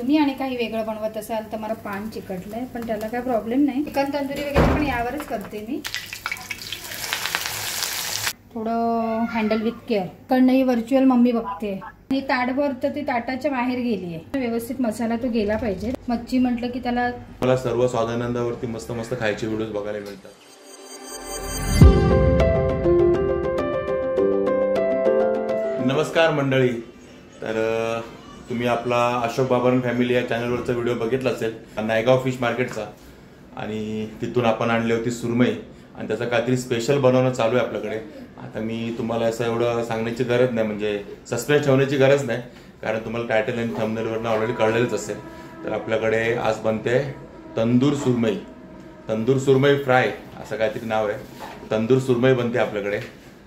तुम्ही आणि काही वेगळं बनवत असाल तर मला पान चिकटलंय, पण त्याला काय प्रॉब्लेम नाही. चिकन तंदुरी वगैरे पण यावरच करते मी. थोडं हँडल विथ केअर. कडनं व्हर्च्युअल मम्मी बघते. ही ताटभर तर ती ताटाच्या बाहेर गेली आहे. व्यवस्थित मसाला तो गेला पाहिजे. मच्छी म्हटलं की त्याला मला सर्व स्वादानंदावरती मस्त मस्त खायचे व्हिडिओज बघायला मिळतात. नमस्कार मंडळी. तर तुम्ही आपला अशोक बाबरन फॅमिली या चॅनलवरचा व्हिडिओ बघितला असेल नायगाव फिश मार्केटचा, आणि तिथून आपण आणली होती सुरमई, आणि त्याचा काहीतरी स्पेशल बनवणं चालू आहे आपल्याकडे. आता मी तुम्हाला असं एवढं सांगण्याची गरज नाही, म्हणजे सस्पेन्स ठेवण्याची गरज नाही, कारण तुम्हाला टायटल आणि थंबनेलवरनं ऑलरेडी कळलेलंच असेल. तर आपल्याकडे आज बनते तंदूर सुरमई. तंदूर सुरमई फ्राय असं काहीतरी नाव आहे. तंदूर सुरमई बनते आपल्याकडे,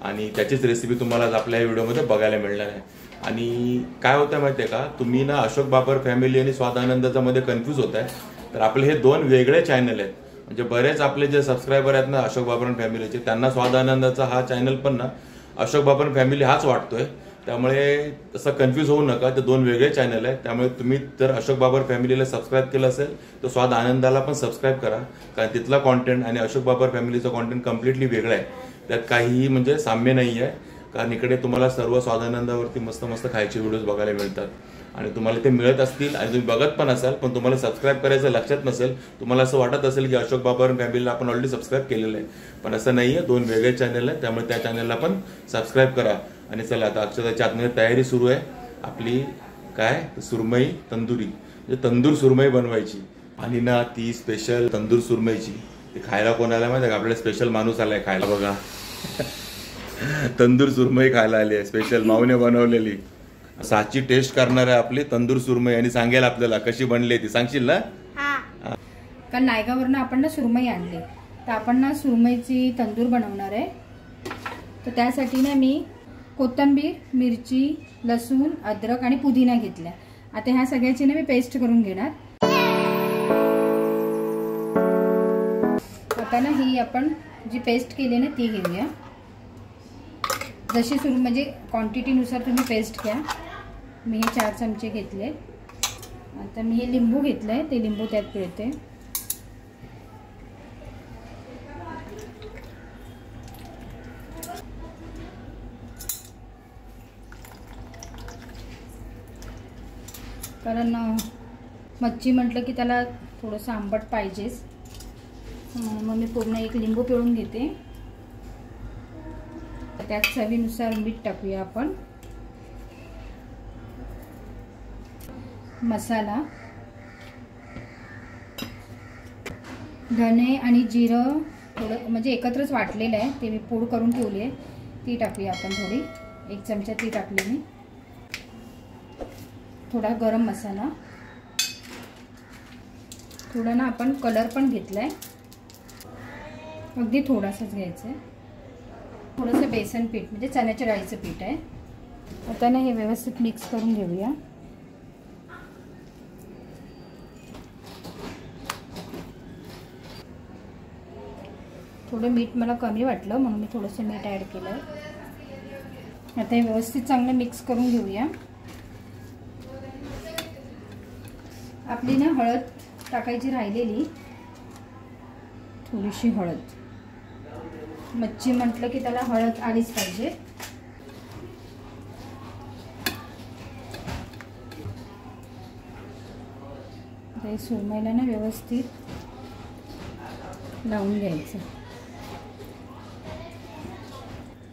आणि त्याचीच रेसिपी तुम्हाला आज आपल्या या व्हिडिओमध्ये बघायला मिळणार आहे. आणि काय होतं माहिती आहे का, तुम्ही ना अशोक बाबर फॅमिली आणि स्वादानंदाचा मध्ये कन्फ्यूज होत आहे. तर आपले हे दोन वेगळे चॅनल आहेत. म्हणजे बरेच आपले जे सबस्क्रायबर आहेत ना अशोक बाबर फॅमिलीचे, त्यांना स्वादानंदाचा हा चॅनल पण ना अशोक बाबर फॅमिली हाच वाटतोय. त्यामुळे तसं कन्फ्यूज होऊ नका, ते दोन वेगळे चॅनल आहेत. त्यामुळे तुम्ही जर अशोक बाबर फॅमिलीला सबस्क्राईब केलं असेल तर स्वाद आनंदाला पण सबस्क्राईब करा, कारण तिथला कॉन्टेंट आणि अशोक बाबर फॅमिलीचं कॉन्टेंट कम्प्लिटली वेगळं आहे. त्यात काहीही म्हणजे साम्य नाही आहे, कारण इकडे तुम्हाला सर्व स्वादानंदावरती मस्त मस्त खायचे व्हिडिओज बघायला मिळतात. आणि तुम्हाला ते मिळत असतील आणि तुम्ही बघत पण असाल, पण तुम्हाला सबस्क्राईब करायचं लक्षात नसेल. तुम्हाला असं वाटत असेल की अशोक बाबर फॅमिलीला आपण ऑलरेडी सबस्क्राईब केलेलं आहे, पण असं नाही आहे. दोन वेगळे चॅनल आहेत, त्यामुळे त्या चॅनलला पण सबस्क्राईब करा. आणि चला आता अक्षताच्या आतमध्ये तयारी सुरू आहे आपली. काय सुरमई तंदुरी, म्हणजे तंदूर सुरमई बनवायची. आणि ना ती स्पेशल तंदूर सुरमईची ती खायला कोणाला माहिती आहे का, आपल्याला स्पेशल माणूस आलाय खायला. बघा तंदूर सुरमई खायला आली आहे, स्पेशल माऊने बनवलेली. साची टेस्ट करणार आहे आपली तंदूर सुरमई, आणि सांगेल आपल्याला कशी बनली ती. सांगशील ना? कारण नायगावरनं आपण ना सुरमई आणली, तर आपण ना सुरमईची तंदूर बनवणार आहे. तर त्यासाठी ना मी कोथिंबीर, मिरची, लसूण, अद्रक आणि पुदिना घेतल्या. आता ह्या सगळ्याची ना मी पेस्ट करून घेणार. आता ना ही आपण जी पेस्ट केली ना ती घेऊया. जशी म्हणजे क्वांटिटीनुसार तुम्ही पेस्ट घ्या. मी हे 4 चमचे घेतले. आता मी हे लिंबू घेतलंय, ते लिंबू त्यात पिळते. कारण मच्छी म्हटलं की त्याला थोडंसं आंबट पाहिजेच, मग मी पूर्ण एक लिंबू पिळून घेते. त्यात चवीनुसार मीठ टाकूया आपण. मसाला, धने आणि जिरं थोडं म्हणजे एकत्रच वाटलेलं आहे, ते मी पूड करून ठेवली आहे, ती टाकूया आपण. थोडी 1 चमचा ती टाकली मी. थोडा गरम मसाला, थोडा ना आपण कलर पण घेतलाय, अगदी थोडासाच घ्यायचं आहे. थोडंसं बेसन पीठ म्हणजे चण्याच्या डाळीचं पीठ आहे. आता ना हे व्यवस्थित मिक्स करून घेऊया. थोडं मीठ मला कमी वाटलं म्हणून मी थोडंसं मीठ ॲड केलं. आता हे व्यवस्थित चांगलं मिक्स करून घेऊया. आपली ना हळद टाकायची राहिलेली, थोडीशी हळद. मच्छी म्हटलं की त्याला हळद आलीच पाहिजे. हे सुरमईला ना व्यवस्थित लावून घ्यायचं.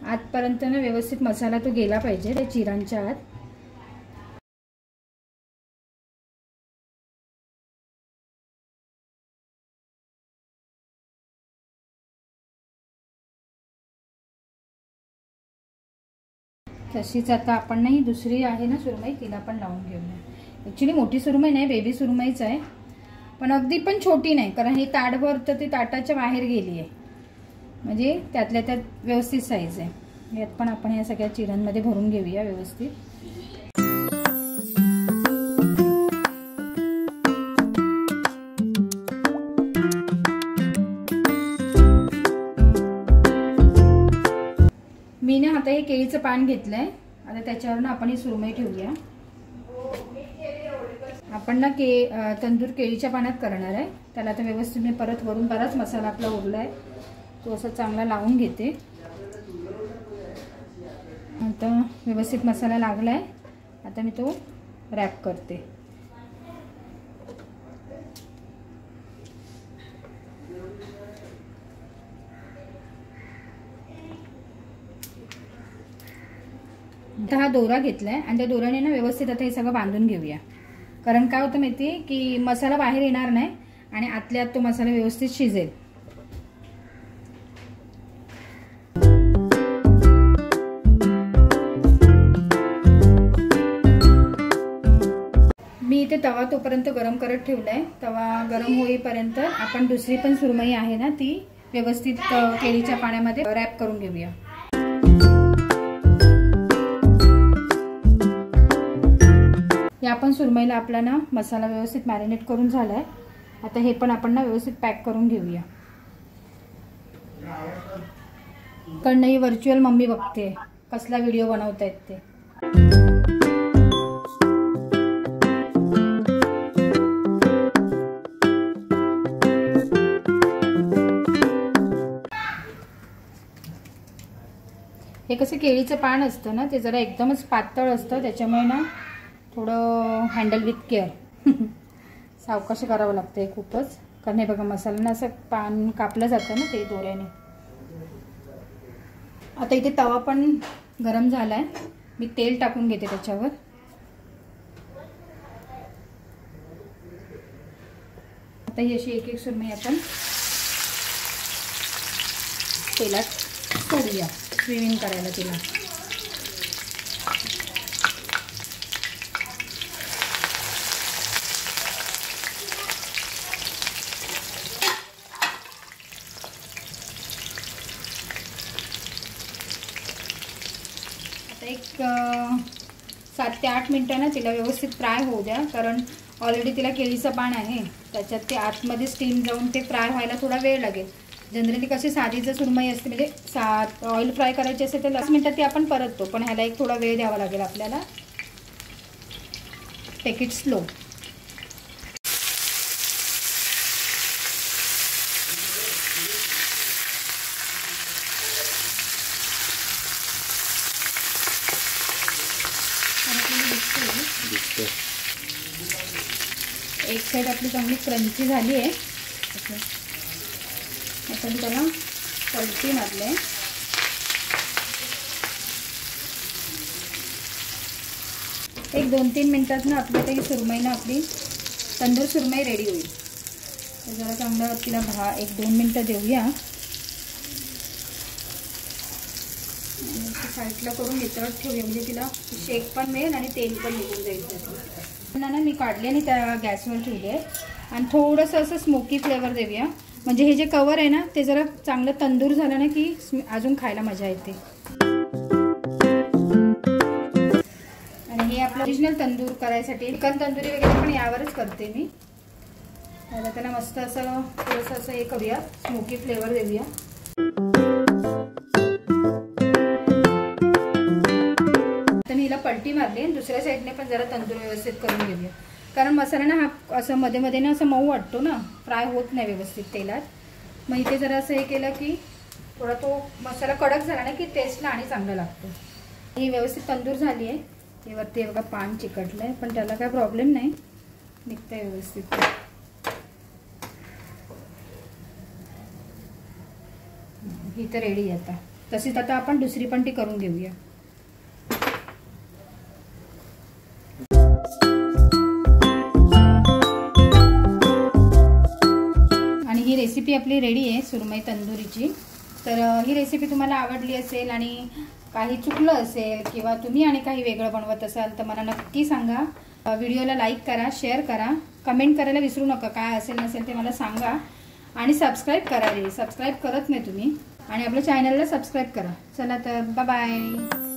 आतपर्यंत ना व्यवस्थित मसाला तो गेला पाहिजे त्या चिरांच्या आत. तशीच आता आपण नाही दुसरी आहे ना सुरमई, तिला पण लावून घेऊया. ॲक्च्युली मोठी सुरमई नाही, बेबी सुरमईच आहे, पण अगदी पण छोटी नाही, कारण ही ताटभर तर ती ताटाच्या बाहेर गेली आहे. म्हणजे त्यातल्या त्यात व्यवस्थित साईज आहे. यात पण आपण ह्या सगळ्या चिरांमध्ये भरून घेऊया व्यवस्थित. मी ना आता हे केळीचं पान घेतलंय. आता त्याच्यावर ना आपण ही सुरमई ठेवूया. आपण ना तंदूर केळीच्या पाण्यात करणार आहे. त्याला आता व्यवस्थित मी परत वरून बराच मसाला आपला उरला आहे तो असा चांगला लावून घेते. आता व्यवस्थित मसाला लागला आहे. आता मी तो रॅप करते. आता हा दोरा घेतलाय आणि त्या दोऱ्याने ना व्यवस्थित आता हे सगळं बांधून घेऊया. कारण काय होतं माहिती आहे की मसाला बाहेर येणार नाही आणि आतल्या आत तो मसाला व्यवस्थित शिजेल. मी इथे तवा तोपर्यंत गरम करत ठेवलाय. तवा गरम होईपर्यंत आपण दुसरी पण सुरमई आहे ना ती व्यवस्थित केळीच्या पाण्यामध्ये रॅप करून घेऊया. या पण सुरमईला आपला ना मसाला व्यवस्थित मॅरिनेट करून झालाय. आता हे पण आपण ना व्यवस्थित पॅक करून घेऊया. कारण ही व्हर्च्युअल मम्मी बघते कसला व्हिडिओ बनवतायत ते. हे कसं केळीचं पान असतं ना ते जरा एकदमच पातळ असतं त्याच्यामुळे ना थोडं हँडल विथ केअर सावकाश करावं लागतं खूपच. कारण हे बघा मसाला ना असं पान कापलं जातं ना ते दोऱ्याने. आता इथे तवा पण गरम झालाय. मी तेल टाकून घेते त्याच्यावर. आता ही अशी एक एक सुरमई आपण तेलात सोडूया स्विमिंग करायला तिला. एक 7 ते 8 मिनिटांना तिला व्यवस्थित फ्राय होऊ द्या. कारण ऑलरेडी तिला केळीचं पान आहे त्याच्यात ते आतमध्ये स्टीम जाऊन ते फ्राय व्हायला थोडा वेळ लागेल. जनरली कशी साधी जर सुरमई असते म्हणजे ऑइल फ्राय करायची असेल तर 10 मिनिटात ती आपण परततो. पण ह्याला एक थोडा वेळ द्यावा लागेल आपल्याला. Take it slow. एक साइड आपली चांगली क्रंची झाली आहे. आता मी त्याला पलटी मारले. एक 2-3 मिनिटात ना आपल्या काही सुरमई ना आपली तंदूर सुरमई रेडी होईल. तर जरा चांगलं तिला 1-2 मिनिटं देऊया. साईडला करून नितळत ठेवूया म्हणजे तिला शेक पण मिळेल आणि तेल पण निघून जाईल त्यातून. ना मी काढले आणि त्या गॅसवर ठेवले आणि थोडंसं असं स्मोकी फ्लेवर देऊया. म्हणजे हे जे कवर आहे ना ते जरा चांगलं तंदूर झालं ना की अजून खायला मजा येते. आणि हे आपलं ओरिजिनल तंदूर करायसाठी चिकन तंदुरी वगैरे पण यावरच करते मी. त्याला मस्त असं थोडंसं असं हे करूया स्मोकी फ्लेवर देऊया. पलटी मारली आणि दुसऱ्या साईडने पण जरा तंदूर व्यवस्थित करून घेऊया. कारण मसाला ना हा असं मध्ये मध्ये ना असं मऊ वाटतो ना फ्राय होत नाही व्यवस्थित तेलात. मग इथे जरा असं हे केलं की थोडा तो मसाला कडक झाला ना की टेस्टला आणि चांगला लागतो. ही व्यवस्थित तंदूर झाली आहे. हे वरती बघा पान चिकटलंय पण त्याला काय प्रॉब्लेम नाही निघतंय व्यवस्थित. ही तर रेडी आहे. आता तशीच आता आपण दुसरी पण ती करून घेऊया. ही रेसिपी आपली रेडी आहे सुरमई तंदुरीची. तर ही रेसिपी तुम्हाला आवडली असेल आणि काही चुकलं असेल किंवा तुम्ही आणि काही वेगळं बनवत असाल तर मला नक्की सांगा. व्हिडिओला लाईक करा, शेअर करा, कमेंट करायला विसरू नका. काय असेल नसेल ते मला सांगा आणि सबस्क्राईब करा. सबस्क्राईब करत नाही तुम्ही आणि आपल्या चॅनलला सबस्क्राईब करा. चला तर बाय बाय.